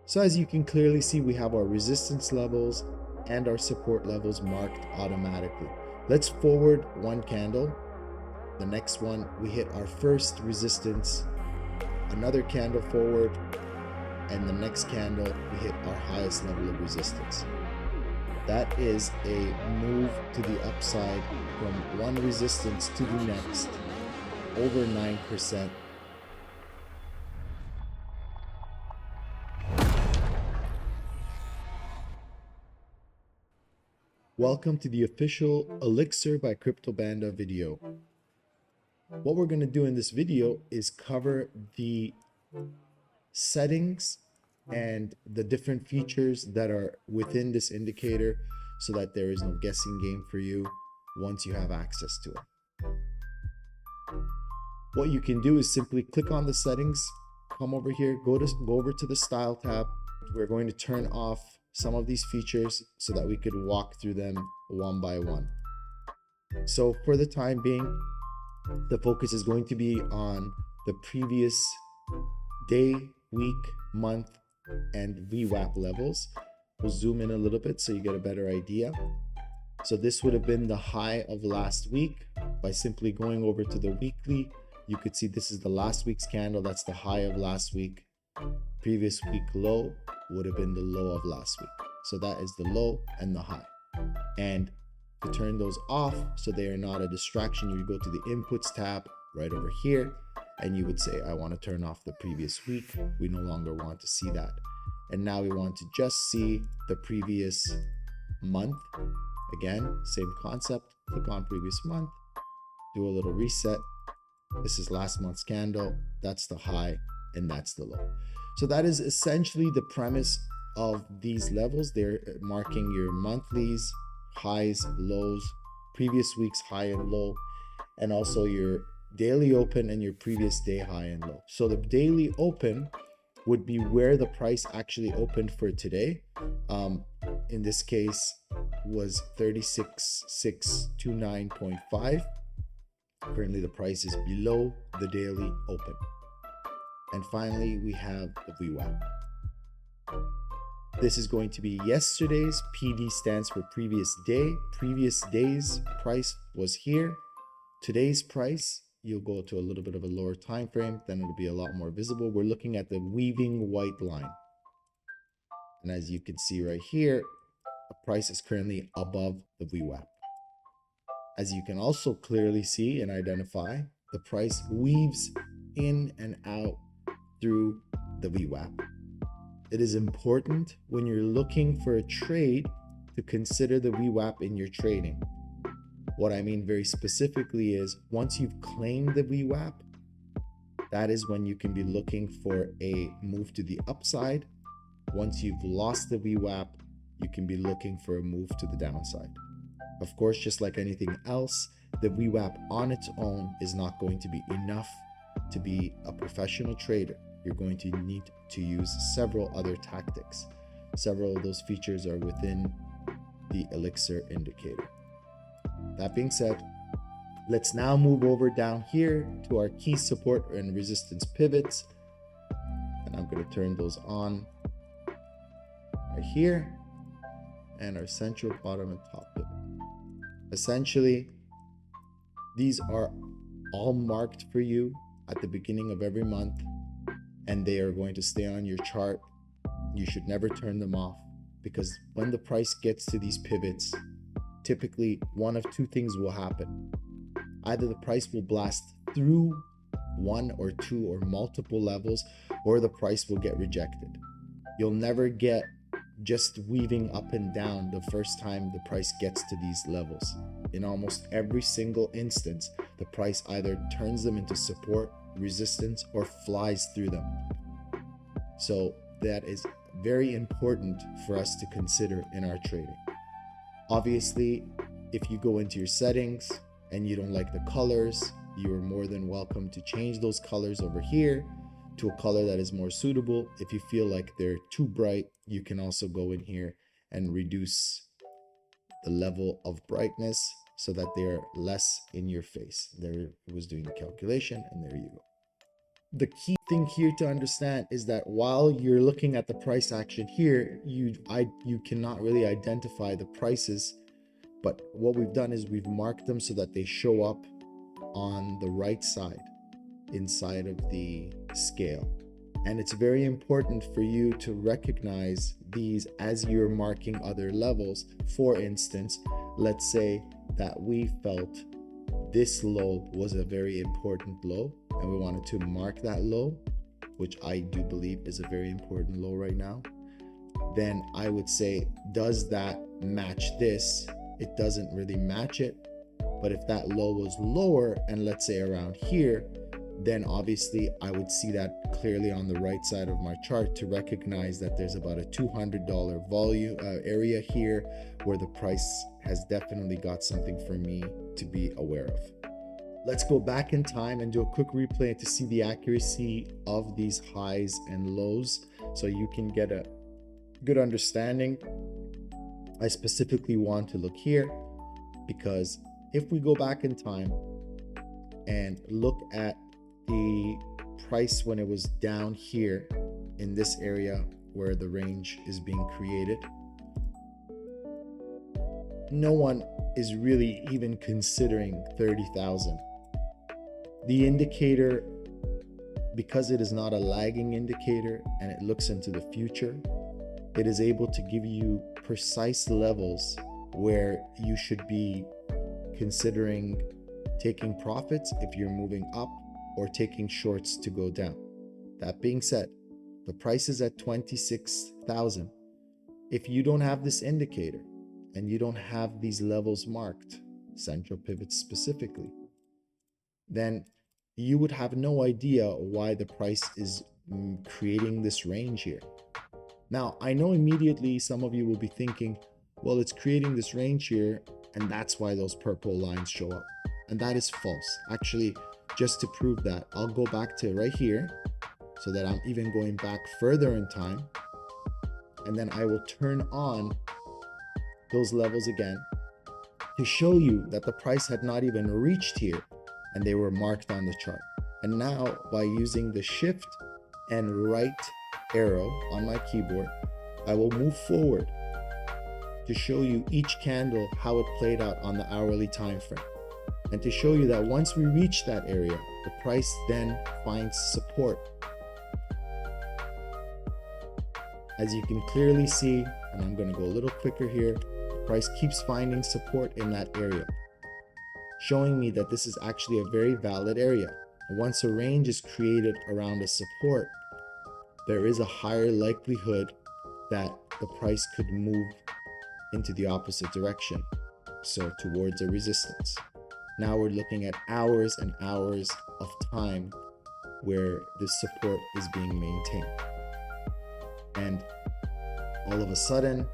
So as you can clearly see, we have our resistance levels and our support levels marked automatically. Let's forward one candle. The next one, we hit our first resistance, another candle forward, and the next candle, we hit our highest level of resistance. That is a move to the upside from one resistance to the next, over 9%. Welcome to the official Elixir by CryptoBanda video. What we're going to do in this video is cover the settings and the different features that are within this indicator so that there is no guessing game for you once you have access to it. What you can do is simply click on the settings, come over here, go over to the style tab. We're going to turn off some of these features so that we could walk through them one by one. So for the time being, the focus is going to be on the previous day, week, month, and Vwap levels. We'll zoom in a little bit so you get a better idea. So this would have been the high of last week. By simply going over to the weekly, you could see this is the last week's candle. That's the high of last week. Previous week low would have been the low of last week. So that is the low and the high. And to turn those off so they are not a distraction, you go to the inputs tab right over here, and you would say, I want to turn off the previous week. We no longer want to see that. And now we want to just see the previous month. Again, same concept. Click on previous month, do a little reset. This is last month's candle. That's the high and that's the low. So that is essentially the premise of these levels. They're marking your monthlies, highs, lows, previous week's high and low, and also your daily open and your previous day high and low. So the daily open would be where the price actually opened for today. In this case was 36,629.5. Currently the price is below the daily open. And finally, we have the Vwap. This is going to be yesterday's. PD stands for previous day. Previous day's price was here. Today's price, you'll go to a little bit of a lower time frame, then it'll be a lot more visible. We're looking at the weaving white line. And as you can see right here, the price is currently above the Vwap. As you can also clearly see and identify, the price weaves in and out through the Vwap. It is important when you're looking for a trade to consider the Vwap in your trading. What I mean very specifically is once you've claimed the Vwap, that is when you can be looking for a move to the upside. Once you've lost the Vwap, you can be looking for a move to the downside. Of course, just like anything else, the Vwap on its own is not going to be enough to be a professional trader. You're going to need to use several other tactics. Several of those features are within the Elixir indicator. That being said, let's now move over down here to our key support and resistance pivots. And I'm going to turn those on right here, and our central bottom and top pivot. Essentially, these are all marked for you at the beginning of every month, and they are going to stay on your chart. You should never turn them off, because when the price gets to these pivots, typically one of two things will happen. Either the price will blast through one or two or multiple levels, or the price will get rejected. You'll never get just weaving up and down the first time the price gets to these levels. In almost every single instance, the price either turns them into support, resistance, or flies through them. So that is very important for us to consider in our trading. Obviously, if you go into your settings and you don't like the colors, you are more than welcome to change those colors over here to a color that is more suitable. If you feel like they're too bright, you can also go in here and reduce the level of brightness so that they're less in your face. There, it was doing the calculation, and there you go. the key thing here to understand is that while you're looking at the price action here, you cannot really identify the prices, but what we've done is we've marked them so that they show up on the right side inside of the scale. And it's very important for you to recognize these as you're marking other levels. For instance, let's say that we felt this low was a very important low and we wanted to mark that low, which I do believe is a very important low right now. Then I would say, does that match this? It doesn't really match it. But if that low was lower and let's say around here, then obviously I would see that clearly on the right side of my chart to recognize that there's about a $200 volume area here where the price has definitely got something for me to be aware of. Let's go back in time and do a quick replay to see the accuracy of these highs and lows so you can get a good understanding. I specifically want to look here because if we go back in time and look at the price when it was down here in this area where the range is being created, no one is really even considering 30,000. The indicator, because it is not a lagging indicator and it looks into the future, it is able to give you precise levels where you should be considering taking profits if you're moving up or taking shorts to go down. That being said, the price is at 26,000. If you don't have this indicator and you don't have these levels marked, central pivots specifically, then you would have no idea why the price is creating this range here. Now, I know immediately some of you will be thinking, well, it's creating this range here and that's why those purple lines show up. And that is false. Actually, just to prove that, I'll go back to right here so that I'm even going back further in time. And then I will turn on those levels again to show you that the price had not even reached here and they were marked on the chart. And now by using the shift and right arrow on my keyboard, I will move forward to show you each candle how it played out on the hourly time frame, and to show you that once we reach that area, the price then finds support. As you can clearly see, and I'm going to go a little quicker here, the price keeps finding support in that area, showing me that this is actually a very valid area. And once a range is created around a support, there is a higher likelihood that the price could move into the opposite direction, so towards a resistance. Now we're looking at hours and hours of time where this support is being maintained. And all of a sudden,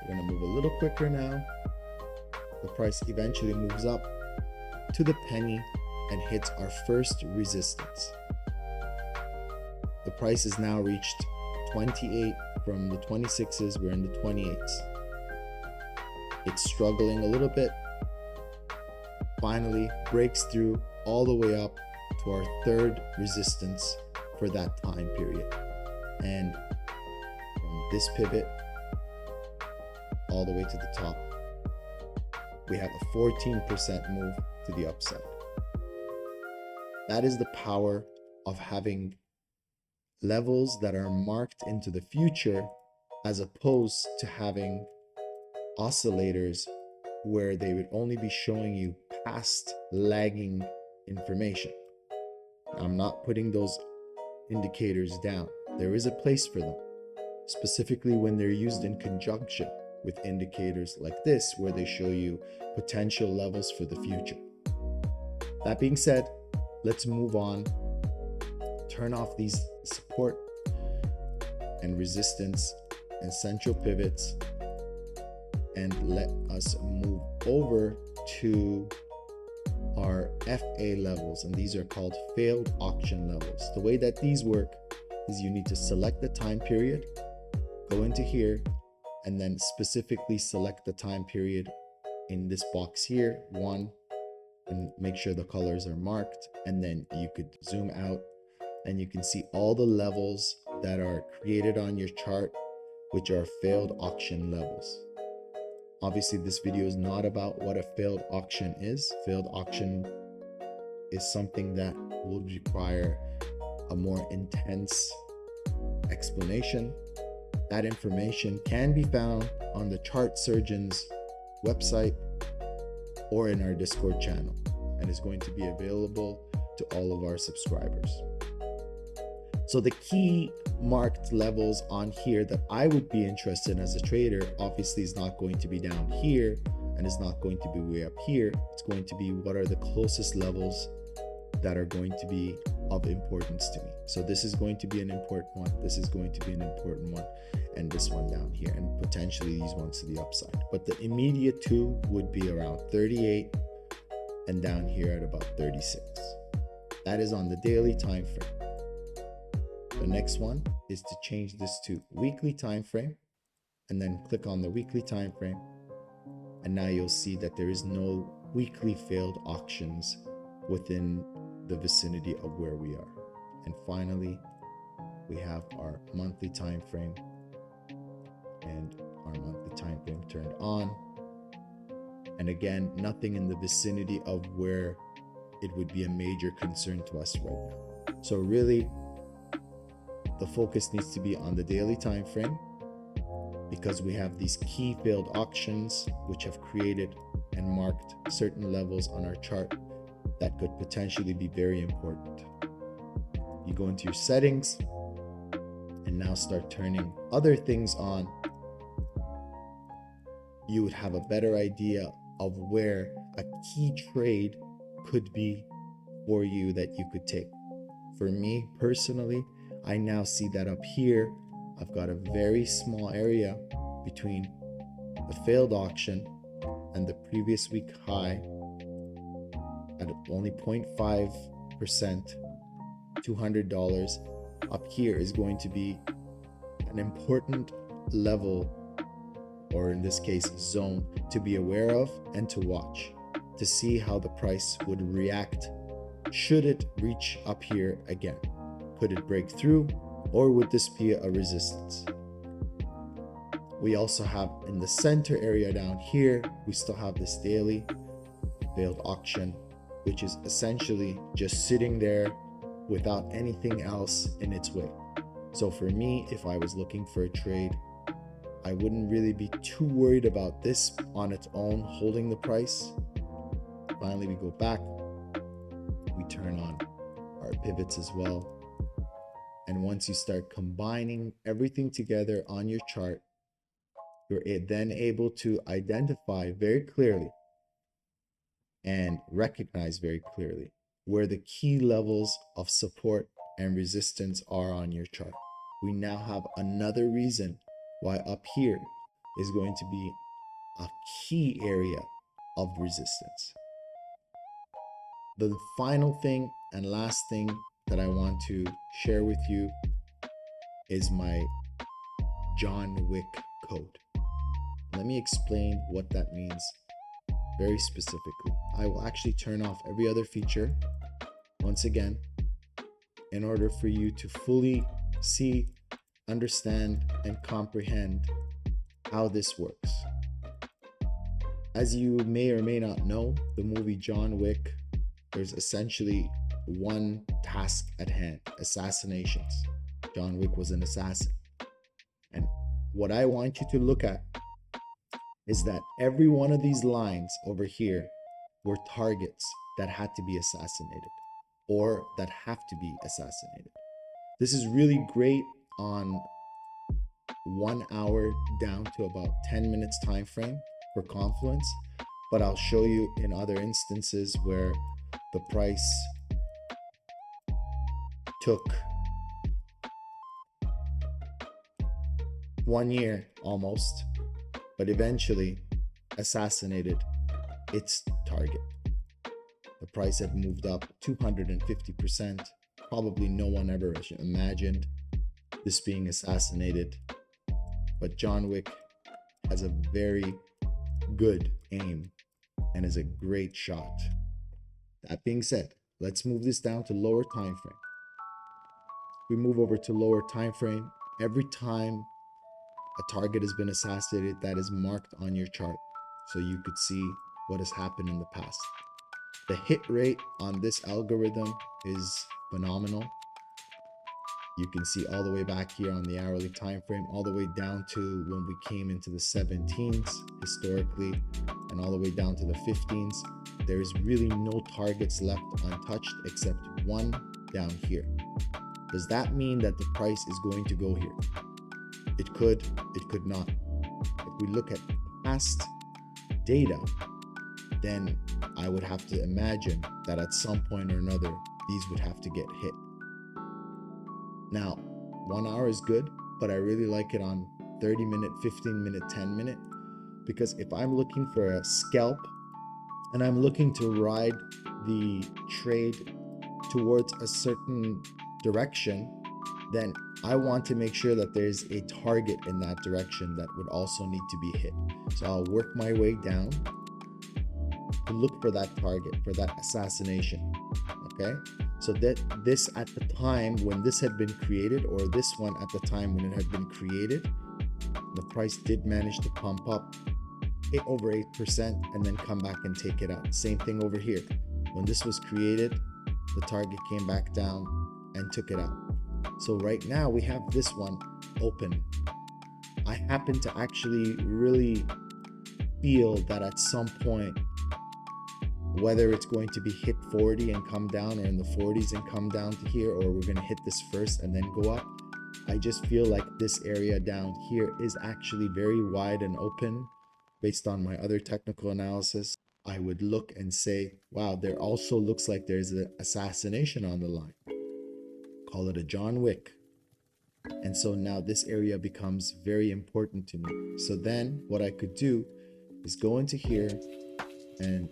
we're going to move a little quicker now. The price eventually moves up to the penny and hits our first resistance. The price has now reached 28 from the 26s, we're in the 28s. It's struggling a little bit, finally breaks through all the way up to our third resistance for that time period. And from this pivot all the way to the top, we have a 14% move to the upside. That is the power of having levels that are marked into the future, as opposed to having oscillators where they would only be showing you past lagging information. I'm not putting those indicators down. There is a place for them, specifically when they're used in conjunction with indicators like this, where they show you potential levels for the future. That being said, let's move on. Turn off these support and resistance and central pivots, and let us move over to our FA levels, and these are called failed auction levels. The way that these work is you need to select the time period, go into here, and then specifically select the time period in this box here, 1, and make sure the colors are marked, and then you could zoom out and you can see all the levels that are created on your chart, which are failed auction levels. Obviously, this video is not about what a failed auction is. Failed auction is something that will require a more intense explanation. That information can be found on the Chart Surgeon's website or in our Discord channel, and is going to be available to all of our subscribers. So the key marked levels on here that I would be interested in as a trader, obviously is not going to be down here and is not going to be way up here. It's going to be what are the closest levels that are going to be of importance to me. So this is going to be an important one, this is going to be an important one, and this one down here, and potentially these ones to the upside. But the immediate two would be around 38 and down here at about 36. That is on the daily time frame. The next one is to change this to weekly time frame, and then click on the weekly time frame, and now you'll see that there is no weekly failed auctions within the vicinity of where we are. And finally, we have our monthly time frame, and our monthly time frame turned on, and again, nothing in the vicinity of where it would be a major concern to us right now. So really, the focus needs to be on the daily time frame, because we have these key failed auctions which have created and marked certain levels on our chart that could potentially be very important. You go into your settings and now start turning other things on. You would have a better idea of where a key trade could be for you that you could take. For me personally, I now see that up here, I've got a very small area between the failed auction and the previous week high at only 0.5%, $200. Up here is going to be an important level, or in this case, zone, to be aware of and to watch, to see how the price would react should it reach up here again. Could it break through, or would this be a resistance? We also have in the center area down here, we still have this daily failed auction, which is essentially just sitting there without anything else in its way. So for me, if I was looking for a trade, I wouldn't really be too worried about this on its own holding the price. Finally, we go back, we turn on our pivots as well. And once you start combining everything together on your chart, you're then able to identify very clearly and recognize very clearly where the key levels of support and resistance are on your chart. We now have another reason why up here is going to be a key area of resistance. The final thing and last thing that I want to share with you is my John Wick code. Let me explain what that means very specifically. I will actually turn off every other feature once again in order for you to fully see, understand, and comprehend how this works. As you may or may not know, the movie John Wick, there's essentially one task at hand: assassinations. John Wick was an assassin. And what I want you to look at is that every one of these lines over here were targets that had to be assassinated or that have to be assassinated. This is really great on 1 hour down to about 10 minutes time frame for confluence, but I'll show you in other instances where the price took 1 year almost, but eventually assassinated its target. The price had moved up 250%. Probably no one ever imagined this being assassinated, but John Wick has a very good aim and is a great shot. That being said, let's move this down to lower time frame. We move over to lower time frame. Every time a target has been assassinated, that is marked on your chart, so you could see what has happened in the past. The hit rate on this algorithm is phenomenal. You can see all the way back here on the hourly time frame, all the way down to when we came into the 17s historically, and all the way down to the 15s. There is really no targets left untouched except one down here. Does that mean that the price is going to go here? It could not. If we look at past data, then I would have to imagine that at some point or another, these would have to get hit. Now, 1 hour is good, but I really like it on 30 minute, 15 minute, 10 minute, because if I'm looking for a scalp and I'm looking to ride the trade towards a certain direction, then I want to make sure that there's a target in that direction that would also need to be hit. So I'll work my way down to look for that target, for that assassination. Okay, so that this at the time when this had been created, or this one at the time when it had been created, the price did manage to pump up over 8% and then come back and take it out. Same thing over here. When this was created, the target came back down and took it out. So right now we have this one open. I happen to actually really feel that at some point, whether it's going to be hit 40 and come down, or in the 40s and come down to here, or we're going to hit this first and then go up, I just feel like this area down here is actually very wide and open. Based on my other technical analysis, I would look and say, wow, there also looks like there's an assassination on the line. Call it a John Wick. And so now this area becomes very important to me. So then what I could do is go into here and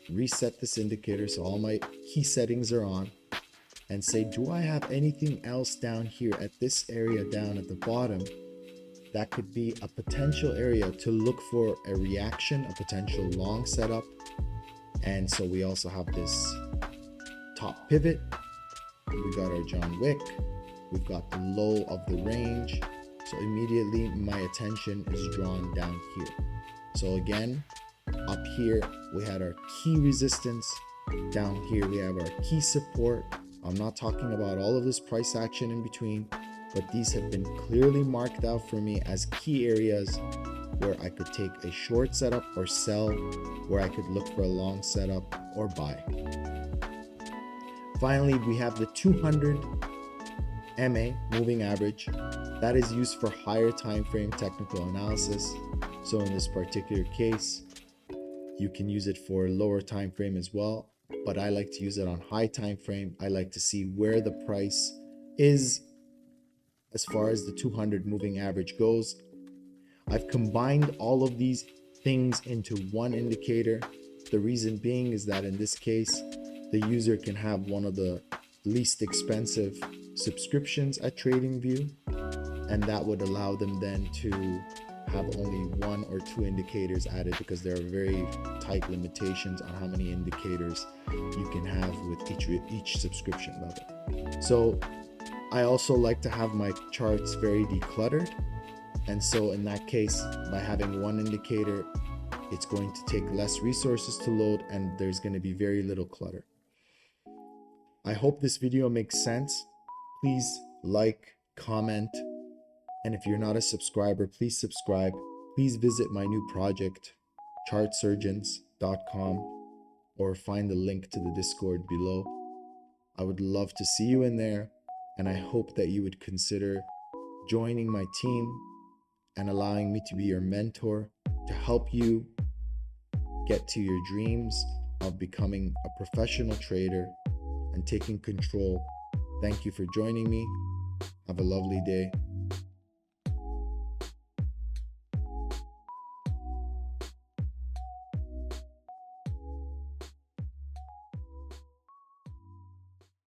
reset this indicator so all my key settings are on, and say, do I have anything else down here at this area down at the bottom that could be a potential area to look for a reaction, a potential long setup? And so we also have this top pivot. We got our John Wick. We've got the low of the range. So immediately my attention is drawn down here. So again, up here we had our key resistance. Down here we have our key support. I'm not talking about all of this price action in between, but these have been clearly marked out for me as key areas where I could take a short setup or sell, where I could look for a long setup or buy. Finally, we have the 200 MA moving average. That is used for higher time frame technical analysis. So in this particular case, you can use it for lower time frame as well, but I like to use it on high time frame. I like to see where the price is as far as the 200 moving average goes. I've combined all of these things into one indicator. The reason being is that in this case, the user can have one of the least expensive subscriptions at TradingView, and that would allow them then to have only one or two indicators added, because there are very tight limitations on how many indicators you can have with each subscription level. So I also like to have my charts very decluttered, and so in that case, by having one indicator, it's going to take less resources to load and there's going to be very little clutter. I hope this video makes sense. Please like, comment, and if you're not a subscriber, please subscribe. Please visit my new project, chartsurgeons.com, or find the link to the Discord below. I would love to see you in there, and I hope that you would consider joining my team and allowing me to be your mentor to help you get to your dreams of becoming a professional trader and taking control. Thank you for joining me. Have a lovely day.